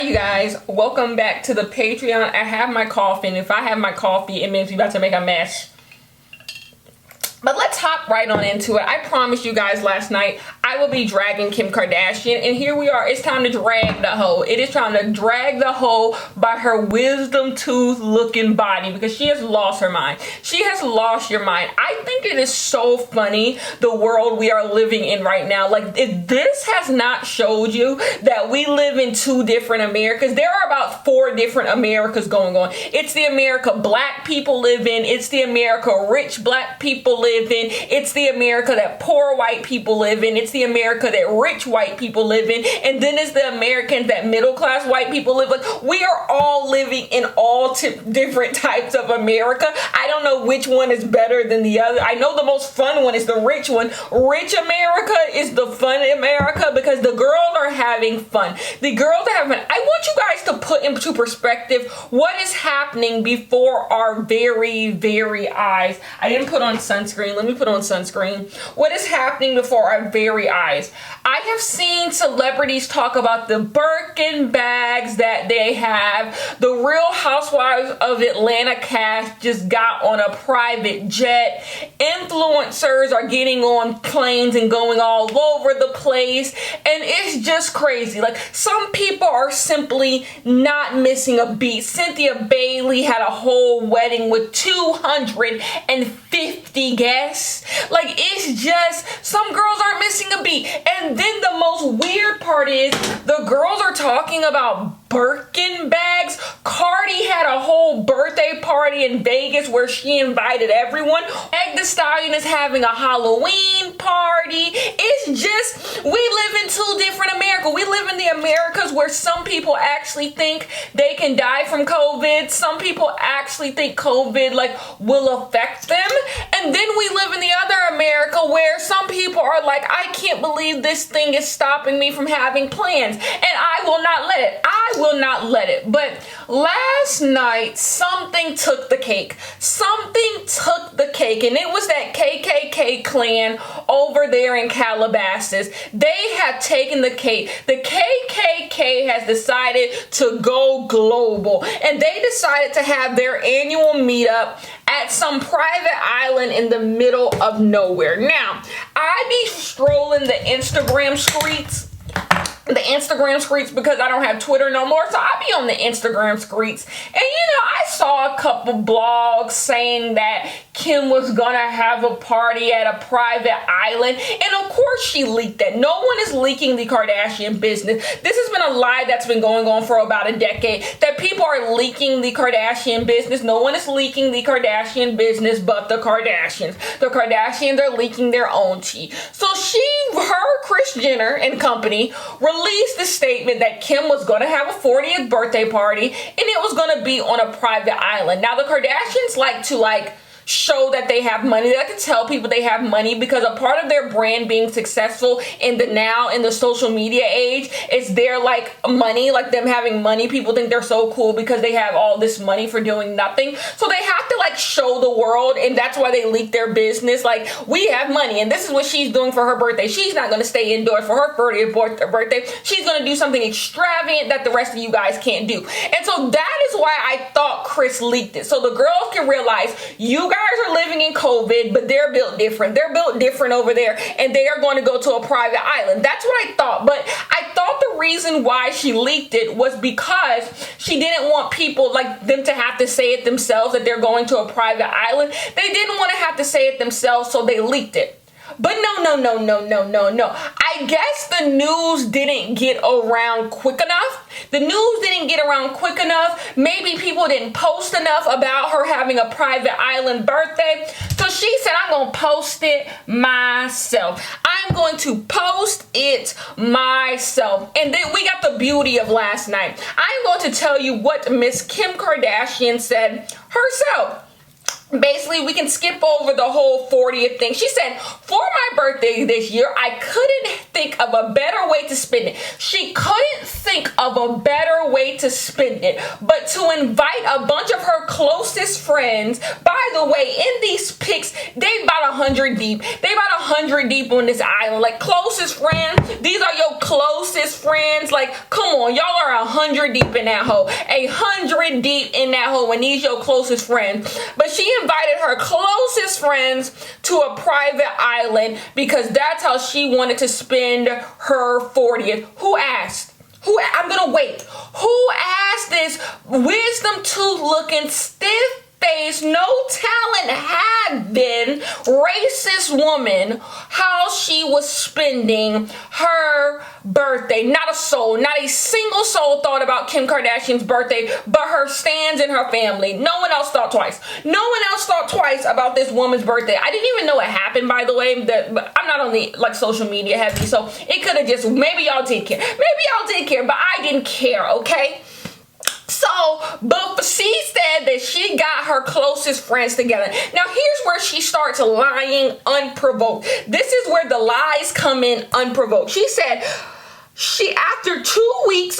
You guys, welcome back to the Patreon. I have my coffee, and if I have my coffee, it means we're about to make a mess. But let's hop right on into it. I promised you guys last night I will be dragging Kim Kardashian, and here we are. It's time to drag the hoe. It is time to drag the hoe by her wisdom tooth looking body, because she has lost her mind. She has lost your mind. I think it is so funny, the world we are living in right now. Like, if this has not showed you that we live in two different Americas, there are about 4 different Americas going on. It's the America black people live in. It's the America rich black people live in. It's the America that poor white people live in. It's the America that rich white people live in. And then it's the Americans that middle class white people live in. We are all living in all different types of America. I don't know which one is better than the other. I know the most fun one is the rich one. Rich America is the fun America because the girls are having fun. The girls are having fun. I want you guys to put into perspective what is happening before our very, very eyes. I didn't put on sunscreen. Let me put on sunscreen. What is happening before our very eyes? I have seen celebrities talk about the Birkin bags that they have. The Real Housewives of Atlanta cast just got on a private jet. Influencers are getting on planes and going all over the place. And it's just crazy. Like, some people are simply not missing a beat. Cynthia Bailey had a whole wedding with 250 guests. Like, it's just, some girls aren't missing a beat. And then the most weird part is the girls are talking about Birkin bags. Cardi had a whole birthday party in Vegas where she invited everyone. Meg Thee Stallion is having a Halloween party. It's just, we live in two different America. We live in the Americas where some people actually think they can die from COVID. Some people actually think COVID will affect them. And then we live in the other America where some people are like, I can't believe this thing is stopping me from having plans. And I will not let it. I will not let it. But last night, something took the cake. Something took the cake. And it was that KKK clan over there in Calabasas. They have taken the cake. The KKK has decided to go global. And they decided to have their annual meetup at some private island in the middle of nowhere. Now, I be strolling the Instagram streets because I don't have Twitter no more, so I be on the Instagram streets. And I saw a couple blogs saying that Kim was gonna have a party at a private island, and of course she leaked that. No one is leaking the Kardashian business. This has been a lie that's been going on for about a decade, that people are leaking the Kardashian business. No one is leaking the Kardashian business but the Kardashians. The Kardashians are leaking their own tea. So Kris Jenner and company released a statement that Kim was going to have a 40th birthday party and it was going to be on a private island. Now, the Kardashians like to show that they have money. They like to tell people they have money because a part of their brand being successful in the social media age is their money, them having money. People think they're so cool because they have all this money for doing nothing. So they have to show the world, and that's why they leak their business. We have money, and this is what she's doing for her birthday. She's not going to stay indoors for her 40th birthday. She's going to do something extravagant that the rest of you guys can't do. And so that is why I thought Kris leaked it. So the girls can realize you guys are living in COVID, but they're built different. They're built different over there, and they are going to go to a private island. That's what I thought. But I thought the reason why she leaked it was because she didn't want people them to have to say it themselves that they're going to a private island. They didn't want to have to say it themselves, so they leaked it. But no. I guess the news didn't get around quick enough. Maybe people didn't post enough about her having a private island birthday. So she said, I'm going to post it myself. I'm going to post it myself. And then we got the beauty of last night. I'm going to tell you what Miss Kim Kardashian said herself. Basically, we can skip over the whole 40th thing. She said, for my birthday this year, I couldn't think of a better way to spend it. She couldn't think of a better better way to spend it but to invite a bunch of her closest friends. By the way, in these pics, they about 100 deep. They about 100 deep on this island. Like, closest friends, these are your closest friends. Like, come on, y'all are 100 deep in that hole. 100 deep in that hole when these your closest friends. But she invited her closest friends to a private island because that's how she wanted to spend her 40th. Who asked? I'm gonna wait. Who asked this wisdom tooth looking stiff face, no talent had been racist woman how she was spending her birthday? Not a soul, not a single soul thought about Kim Kardashian's birthday but her stans and her family. No one else thought twice. No one else thought twice about this woman's birthday. I didn't even know it happened, by the way. I'm not on the social media heavy, so it could have just, maybe y'all did care. Maybe y'all did care, but I didn't care, okay? So, but she said that she got her closest friends together. Now, here's where she starts lying unprovoked. This is where the lies come in unprovoked. She said, after 2 weeks,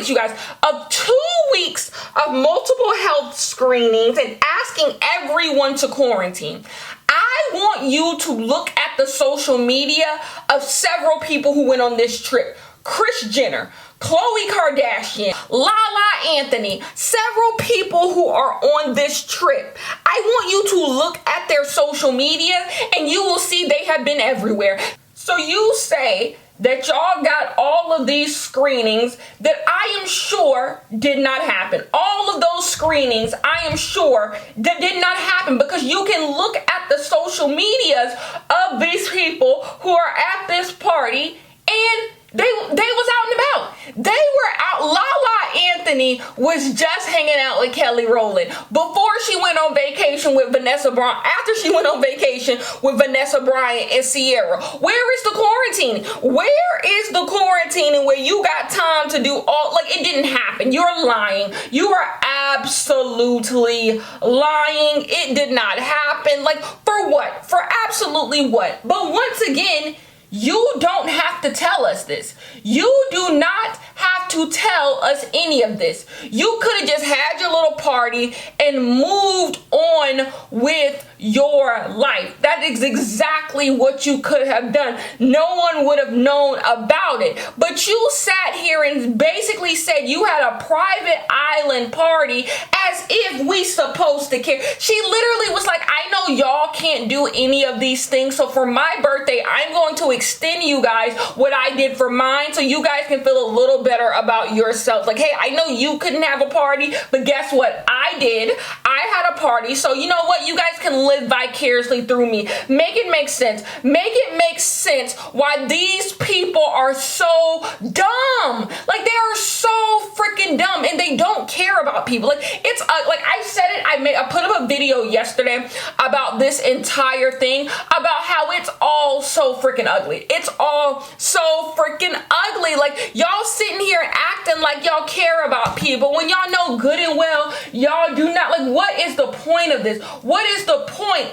you guys, of 2 weeks of multiple health screenings and asking everyone to quarantine, I want you to look at the social media of several people who went on this trip. Kris Jenner, Khloe Kardashian, Lala Anthony, several people who are on this trip. I want you to look at their social media and you will see they have been everywhere. So you say that y'all got all of these screenings that I am sure did not happen. All of those screenings, I am sure, that did not happen because you can look at the social medias of these people who are at this party and they was out and about. They were out. Lala Anthony was just hanging out with Kelly Rowland before she went on vacation with Vanessa Bryant. After she went on vacation with Vanessa Bryant and Sierra. Where is the quarantine? Where is the quarantine where you got time to do all, like, it didn't happen. You're lying. You are absolutely lying. It did not happen. Like, for what? For absolutely what? But once again, you don't have to tell us this. You do not have to tell us any of this. You could have just had your little party and moved on with your life. That is exactly what you could have done. No one would have known about it. But you sat here and basically said you had a private island party as if we supposed to care. She literally was like, I know y'all can't do any of these things, so for my birthday, I'm going to extend you guys what I did for mine so you guys can feel a little better about yourselves. Like, hey, I know you couldn't have a party, but guess what? I did. I had a party, so you know what? You guys can live vicariously through me. Make it make sense. Make it make sense why these people are so dumb. Like, they are so freaking dumb and they don't care about people. Like, it's like I said it, I put up a video yesterday about this entire thing, about how it's all so freaking ugly. It's all so freaking ugly. Like, y'all sitting here acting like y'all care about people when y'all know good and well y'all do not. Like, what is the point of this? What is the point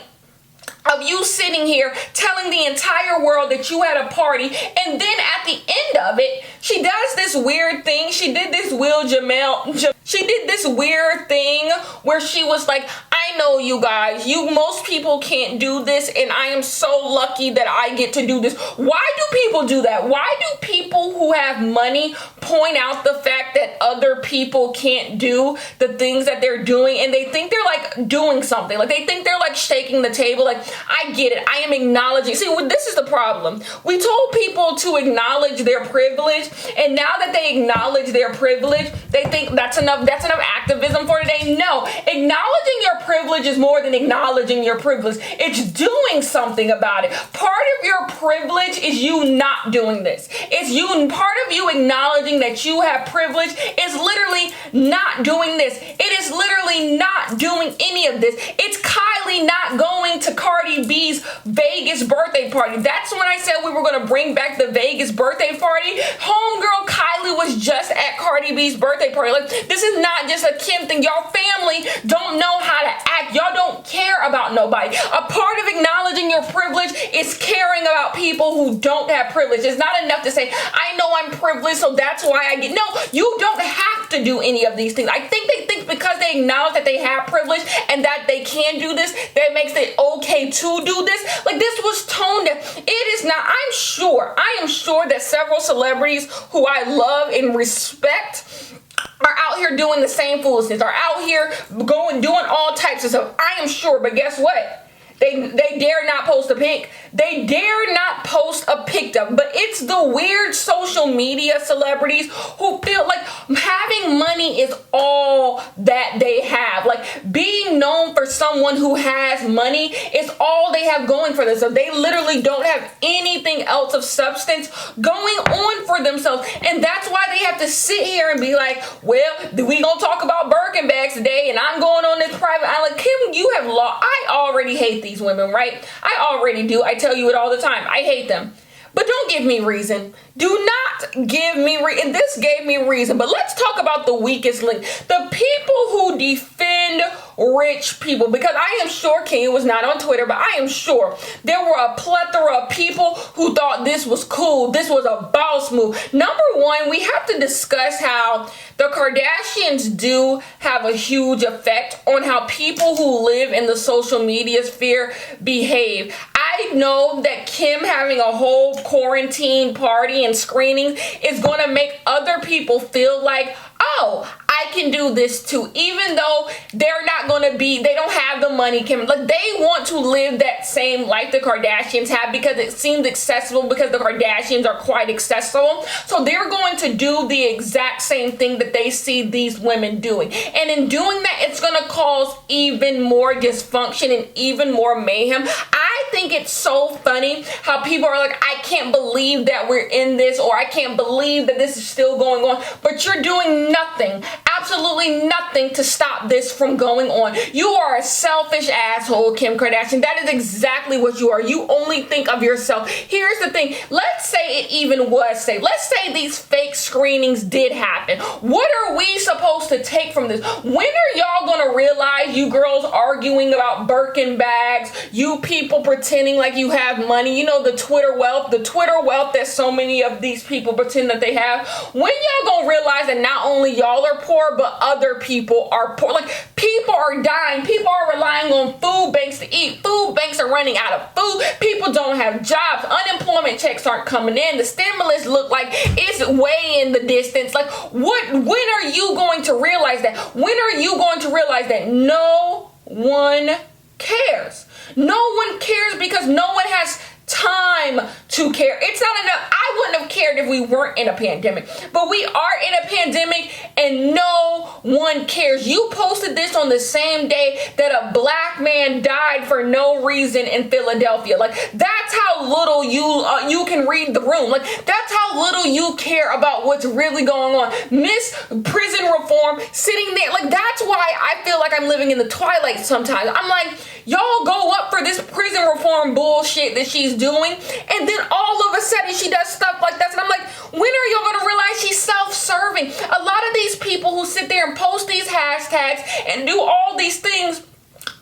of you sitting here telling the entire world that you had a party, and then at the end of it, she does this weird thing. She did this she did this weird thing where she was like, I know you guys, most people can't do this, and I am so lucky that I get to do this. Why do people do that? Why do people who have money point out the fact that other people can't do the things that they're doing, and they think they're like doing something? Like, they think they're like shaking the table. Like, I get it. I am acknowledging. See, this is the problem. We told people to acknowledge their privilege, and now that they acknowledge their privilege, they think that's enough activism for today. No, acknowledging your privilege is more than acknowledging your privilege. It's doing something about it. Part of your privilege is you not doing this. Part of you acknowledging that you have privilege is literally not doing this. It is literally not doing any of this. It's Kylie not going to Cardi B's Vegas birthday party. That's when I said we were going to bring back the Vegas birthday party. Homegirl Kylie was just at Cardi B's birthday party. Like, this is not just a Kim thing. Y'all family don't know how to act. life. Y'all don't care about nobody. A part of acknowledging your privilege is caring about people who don't have privilege. It's not enough to say, I know I'm privileged, so that's why I get. No, you don't have to do any of these things. I think they think because they acknowledge that they have privilege and that they can do this, that makes it okay to do this. Like, this was tone deaf. It is not. I am sure that several celebrities who I love and respect are out here doing the same foolishness, are out here doing all types of stuff. I am sure, but guess what? They dare not post a pic. They dare not post a pic of. But it's the weird social media celebrities who feel like having money is all that they have. Like, being known for someone who has money is all they have going for themselves. They literally don't have anything else of substance going on for themselves. And that's why they have to sit here and be like, well, we gonna talk about Birkin bags today, and I'm going on this private island. Kim, you have lost. I already hate these women, right? I already do. I tell you it all the time. I hate them. But don't give me reason. Do not give me reason. And this gave me reason. But let's talk about the weakest link. The people who defend rich people. Because I am sure, Kenya was not on Twitter, but I am sure there were a plethora of people who thought this was cool. This was a boss move. Number one, we have to discuss how the Kardashians do have a huge effect on how people who live in the social media sphere behave. I know that Kim having a whole quarantine party and screenings is going to make other people feel like, oh, I can do this too, even though they're not going to be, they don't have the money, Kim. Like, they want to live that same life the Kardashians have because it seems accessible, because the Kardashians are quite accessible. So they're going to do the exact same thing that they see these women doing. And in doing that, it's going to cause even more dysfunction and even more mayhem. I think it's so funny how people are like, I can't believe that we're in this, or I can't believe that this is still going on. But you're doing nothing, absolutely nothing to stop this from going on. You are a selfish asshole, Kim Kardashian. That is exactly what you are. You only think of yourself. Here's the thing. Let's say it even was safe. Let's say these fake screenings did happen. What are we supposed to take from this? When are y'all going to realize you girls arguing about Birkin bags, you people pretending like you have money, you know, the Twitter wealth that so many of these people pretend that they have? When y'all going to realize that not only y'all are poor, but other people are poor? Like, people are dying. People are relying on food banks to eat. Food banks are running out of food. People don't have jobs. Unemployment checks aren't coming in. The stimulus look like it's way in the distance. Like, when are you going to realize that? When are you going to realize that no one cares? No one cares because no one has time to care. It's not enough. I wouldn't have cared if we weren't in a pandemic, but we are in a pandemic and no one cares. You posted this on the same day that a black man died for no reason in Philadelphia. Like, that's how little you can read the room. Like, that's how little you care about what's really going on. Miss Prison Reform sitting there. Like, that's why I feel like I'm living in the twilight sometimes. I'm like, y'all go up for this prison reform bullshit that she's doing, and then all of a sudden she does stuff like that, and I'm like, when are y'all gonna realize she's self-serving? A lot of these people who sit there and post these hashtags and do all these things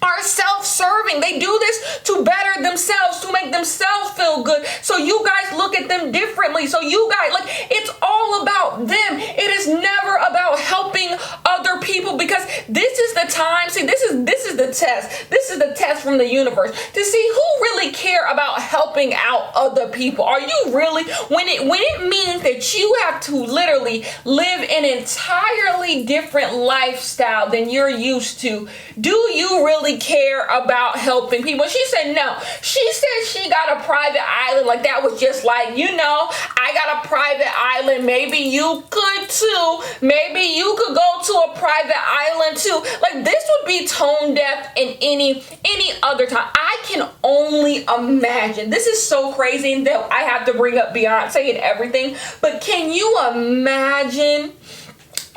are self-serving. They do this to better themselves, to make themselves feel good. So you guys look at them differently. So you guys, like, it's all about them. It is never about helping other people, because this is the time. See, this is the test. This is the test from the universe to see who really care about helping out other people. Are you really, when it means that you have to literally live an entirely different lifestyle than you're used to, do you really care about helping people? She said no. She said she got a private island. Like, that was just like, you know, I got a private island. Maybe you could too. Maybe you could go to a private island too. Like, this would be tone deaf in any other time. I can only imagine. This is so crazy that I have to bring up Beyonce and everything. But can you imagine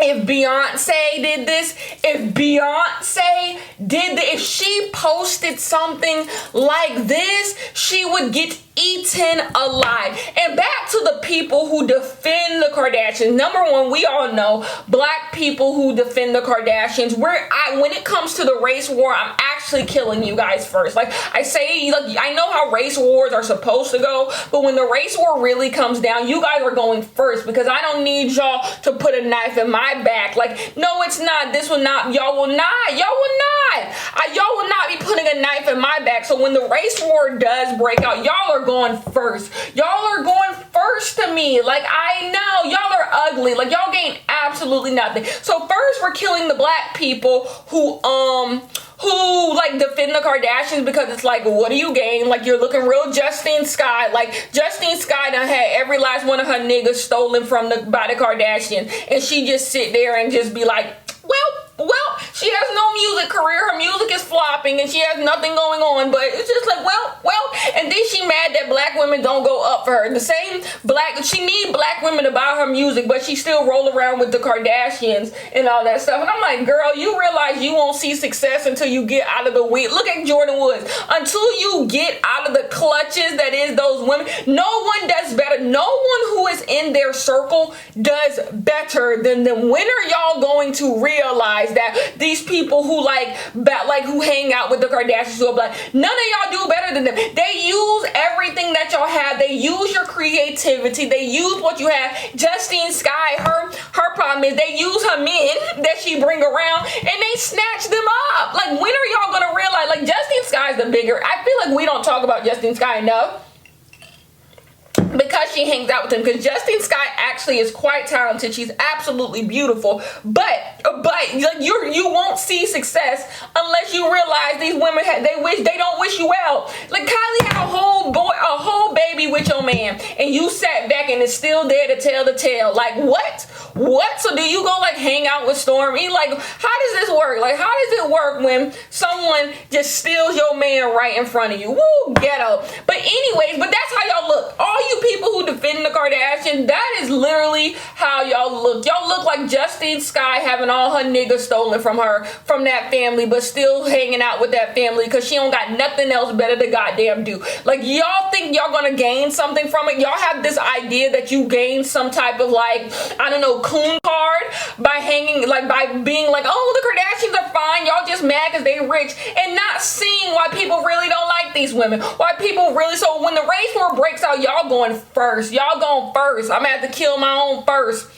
if Beyonce did this? If Beyonce did this, if she posted something like this, she would get eaten alive. And back to the people who defend the Kardashians. Number one, we all know black people who defend the Kardashians. When it comes to the race war, I'm actually killing you guys first. Like I say, like, I know how race wars are supposed to go, but when the race war really comes down, you guys are going first, because I don't need y'all to put a knife in my back. Like, no, it's not. This will not. Y'all will not. Y'all will not be putting a knife in my back. So when the race war does break out, y'all are going first. Y'all are going first to me. Like, I know y'all are ugly. Like, y'all gain absolutely nothing. So first, we're killing the black people who like defend the Kardashians, because it's like, what do you gain? Like, you're looking real Justine Skye. Like, Justine Skye done had every last one of her niggas stolen by the Kardashians, and she just sit there and just be like, well, she has no music career. Her music is flopping and she has nothing going on. But it's just like, well. And then she mad that black women don't go up for her. She need black women to buy her music, but she still roll around with the Kardashians and all that stuff. And I'm like, girl, you realize you won't see success until you get out of the weed. Look at Jordan Woods. Until you get out of the clutches that is those women, no one does better. No one who is in their circle does better than them. When are y'all going to realize that these people who who hang out with the Kardashians, who are black, none of y'all do better than them. They use everything that y'all have. They use your creativity. They use what you have. Justine Skye, her problem is they use her men that she bring around and they snatch them up. Like, when are y'all gonna realize, like, Justine Skye is the bigger, I feel like we don't talk about Justine Skye enough, because she hangs out with him. Because Justine Skye actually is quite talented. She's absolutely beautiful. But you won't see success unless you realize these women they don't wish you well. Like, Kylie had a whole baby with your man, and you sat back and is still there to tell the tale. Like, what? So do you go like hang out with Stormy? Like, how does this work? Like, how does it work when someone just steals your man right in front of you? Woo, ghetto. But anyways, that's how y'all look. All you people who defend the Kardashians, that is literally how y'all look. Y'all look like Justine Skye having all her niggas stolen from that family, but still hanging out with that family because she don't got nothing else better to goddamn do. Like, y'all think y'all gonna gain something from it? Y'all have this idea that you gain some type of, like, I don't know, coon card by being like, oh, the Kardashians are fine, y'all just mad because they rich, and not seeing why people really don't like these women. Why people really, so when the race war breaks out, y'all going first. Y'all going first. I'm gonna have to kill my own first.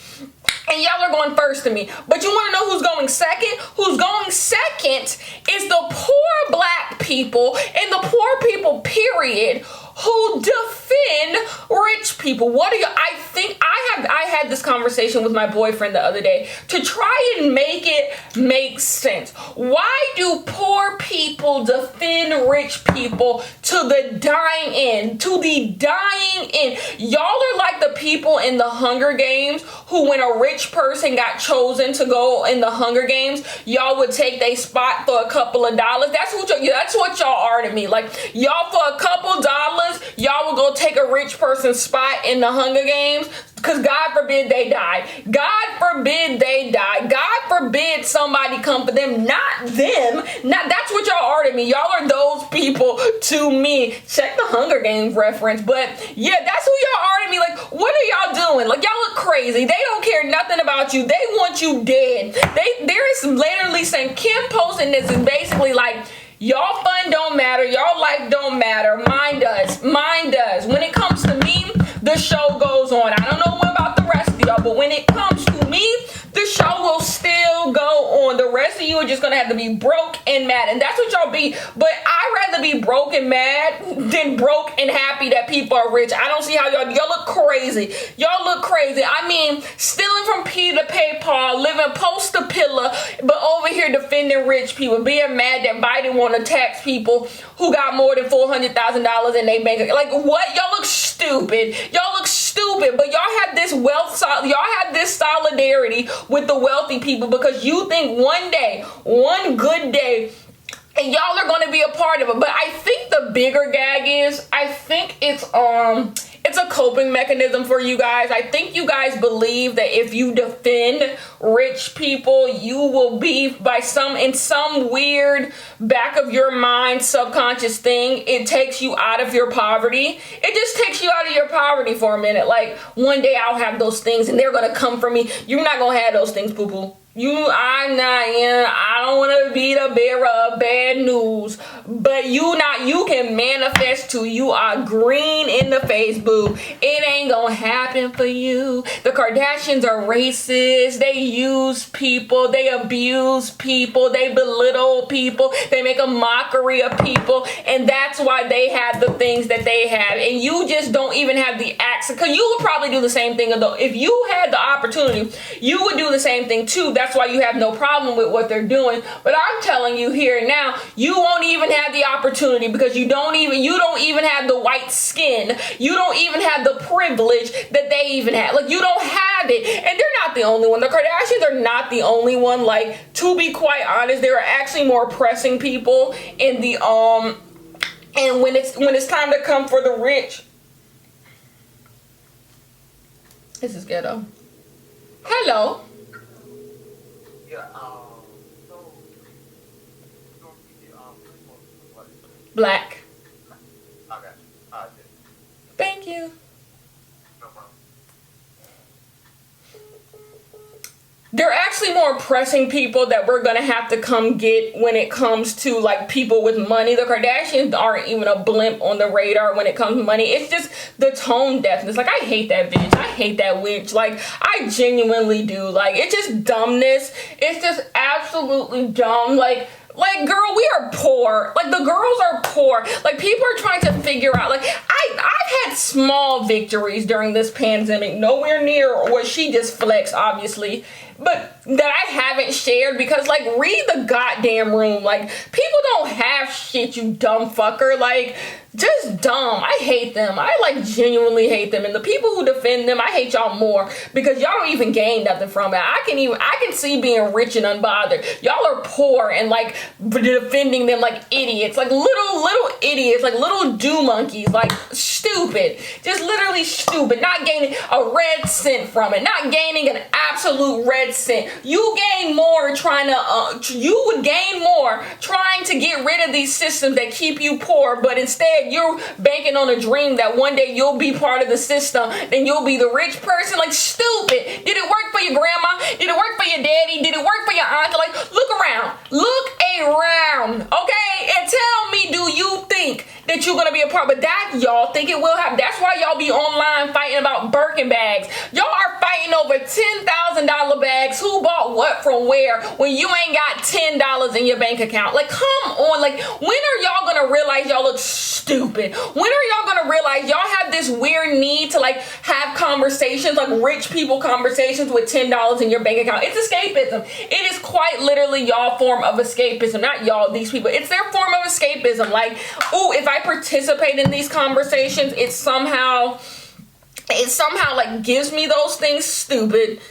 And y'all are going first to me. But you want to know who's going second? Who's going second is the poor black people, and the poor people, period, who defend rich people. What do you, I think, I had this conversation with my boyfriend the other day to try and make it make sense. Why do poor people defend rich people to the dying end? To the dying end. Y'all are like the people in the Hunger Games who, when a rich person got chosen to go in the Hunger Games, y'all would take their spot for a couple of dollars. That's what y'all are to me. Like, y'all, for a couple dollars, y'all will go take a rich person's spot in the Hunger Games, because God forbid they die. God forbid they die. God forbid somebody come for them. Not them. That's what y'all are to me. Y'all are those people to me. Check the Hunger Games reference. But yeah, that's who y'all are to me. Like, what are y'all doing? Like, y'all look crazy. They don't care nothing about you. They want you dead. There is literally saying, Kim posting this is basically like, y'all fun don't matter. Y'all life don't matter. Mine does. Mine does. When it comes to me, the show goes on. I don't know about the rest of y'all, but when it comes to me, the show will still go on. The rest of you are just going to have to be broke and mad. And that's what y'all be. But I'd rather be broke and mad than broke and happy that people are rich. I don't see how y'all look crazy. Y'all look crazy. I mean, stealing from Peter to pay Paul, living post to pillar, but over here defending rich people, being mad that Biden want to tax people who got more than $400,000 in their bank account. Like, what? Y'all look stupid. Y'all look stupid, but y'all have this y'all have this solidarity with the wealthy people because you think one day, one good day, and y'all are going to be a part of it. But I think the bigger gag is, I think it's It's a coping mechanism for you guys. I think you guys believe that if you defend rich people, you will be in some weird back of your mind subconscious thing. It takes you out of your poverty. It just takes you out of your poverty for a minute. Like, one day I'll have those things and they're going to come for me. You're not going to have those things, poo-poo. I don't want to be the bearer of bad news, but you can manifest too. You are green in the face, boo. It ain't gonna happen for you. The Kardashians are racist. They use people. They abuse people. They belittle people. They make a mockery of people, and that's why they have the things that they have. And you just don't even have the access, because you would probably do the same thing. If you had the opportunity, you would do the same thing too. That's why you have no problem with what they're doing. But I'm telling you here and now, you won't even have the opportunity, because you don't even have the white skin. You don't even have the privilege that they even have. Like, you don't have it. And they're not the only one. The Kardashians are not the only one. Like, to be quite honest, there are actually more pressing people in the and when it's time to come for the rich. This is ghetto. Hello. Black. Okay. Thank you. No problem. There are actually more pressing people that we're gonna have to come get when it comes to, like, people with money. The Kardashians aren't even a blimp on the radar when it comes to money. It's just the tone deafness. Like, I hate that bitch. I hate that witch. Like, I genuinely do. Like, it's just dumbness. It's just absolutely dumb. Like, girl, we are poor. Like, the girls are poor. Like, people are trying to figure out, like, I've had small victories during this pandemic, nowhere near what she just flexed, obviously, but that I haven't shared, because, like, read the goddamn room. Like, people don't have shit, you dumb fucker. Like, just dumb. I hate them. I, like, genuinely hate them. And the people who defend them, I hate y'all more, because y'all don't even gain nothing from it. I can see being rich and unbothered. Y'all are poor and, like, defending them like idiots. Like, little idiots. Like, little do monkeys. Like, stupid. Just literally stupid. Not gaining a red cent from it. Not gaining an absolute red cent. You gain more you would gain more trying to get rid of these systems that keep you poor, but instead you're banking on a dream that one day you'll be part of the system, then you'll be the rich person. Like, stupid. Did it work for your grandma? Did it work for your daddy? Did it work for your aunt? Like, look around. Look around, okay? And tell me, do you think that you're gonna be a part? But that y'all think it will happen. That's why y'all be online fighting about Birkin bags. Y'all are fighting over $10,000 bags. Who bought what from where when you ain't got $10 in your bank account? Like, come on. Like, when are y'all gonna realize y'all look stupid? When are y'all gonna realize y'all have this weird need to, like, have conversations, like rich people conversations with $10 in your bank account? It's escapism. It is quite literally y'all form of escapism. Not y'all, these people. It's their form of escapism. Like, ooh, if I participate in these conversations, it somehow like gives me those things. Stupid.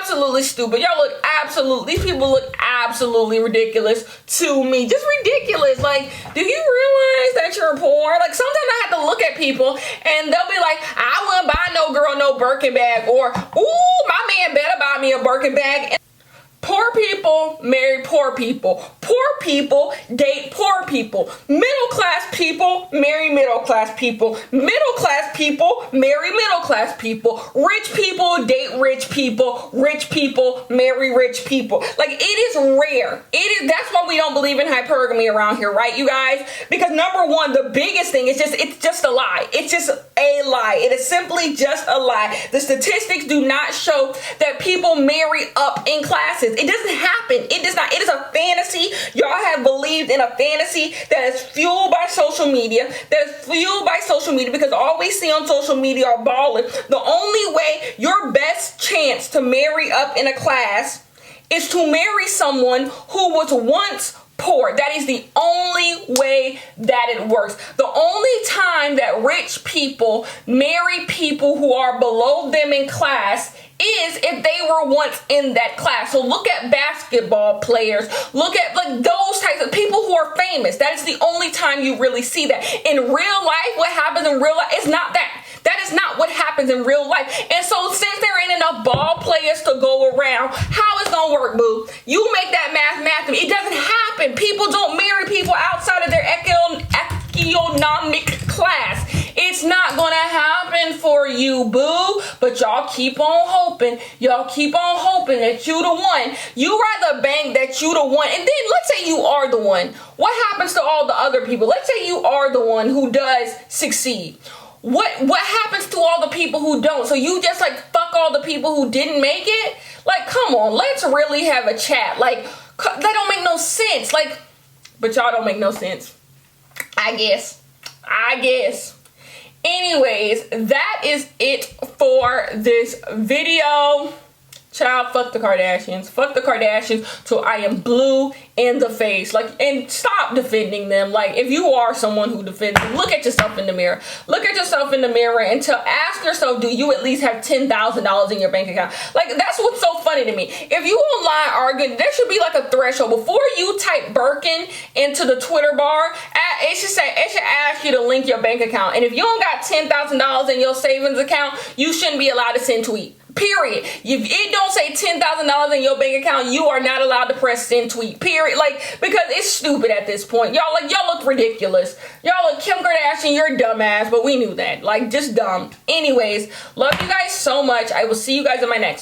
Absolutely stupid. Y'all look these people look absolutely ridiculous to me. Just ridiculous. Like, do you realize that you're poor? Like, sometimes I have to look at people and they'll be like, I wouldn't buy no girl no Birkin bag, or, ooh, my man better buy me a Birkin bag. Poor people marry poor people. Poor people date poor people. Middle class people marry middle class people. Middle class people marry middle class people. Rich people date rich people. Rich people marry rich people. Like, it is rare. That's why we don't believe in hypergamy around here, right, you guys? Because number one, the biggest thing is it's just a lie. It's just a lie. It is simply just a lie. The statistics do not show that people marry up in classes. It doesn't happen. It does not. It is a fantasy. Y'all have believed in a fantasy that is fueled by social media. Because all we see on social media are ballers. The only way, your best chance to marry up in a class is to marry someone who was once poor. That is the only way that it works. The only time that rich people marry people who are below them in class is if they were once in that class. So look at basketball players. Look at, like, those types of people who are famous. That is the only time you really see that. In real life, what happens in real life is not that. That is not what happens in real life. And so since there ain't enough ball players to go around, how it's gonna work, boo? You make that math. It doesn't happen. People don't marry people outside of their economic class. It's not gonna happen for you, boo. But y'all keep on hoping. Y'all keep on hoping that you the one. You rather bank that you the one. And then let's say you are the one. What happens to all the other people? Let's say you are the one who does succeed. What happens to all the people who don't? So you just like fuck all the people who didn't make it? Like, come on, let's really have a chat. Like, that don't make no sense. Like, but y'all don't make no sense. I guess. Anyways, that is it for this video. Child, fuck the Kardashians. Fuck the Kardashians till I am blue in the face. Like, and stop defending them. Like, if you are someone who defends them, look at yourself in the mirror. Look at yourself in the mirror and ask yourself, do you at least have $10,000 in your bank account? Like, that's what's so funny to me. If you online arguing, there should be like a threshold. Before you type Birkin into the Twitter bar, it should ask you to link your bank account. And if you don't got $10,000 in your savings account, you shouldn't be allowed to send tweet. Period. If it don't say $10,000 in your bank account, you are not allowed to press send tweet. Period. Like, because it's stupid at this point. Y'all look ridiculous. Y'all look Kim Kardashian, you're a dumbass, but we knew that. Like, just dumb. Anyways, love you guys so much. I will see you guys in my next one.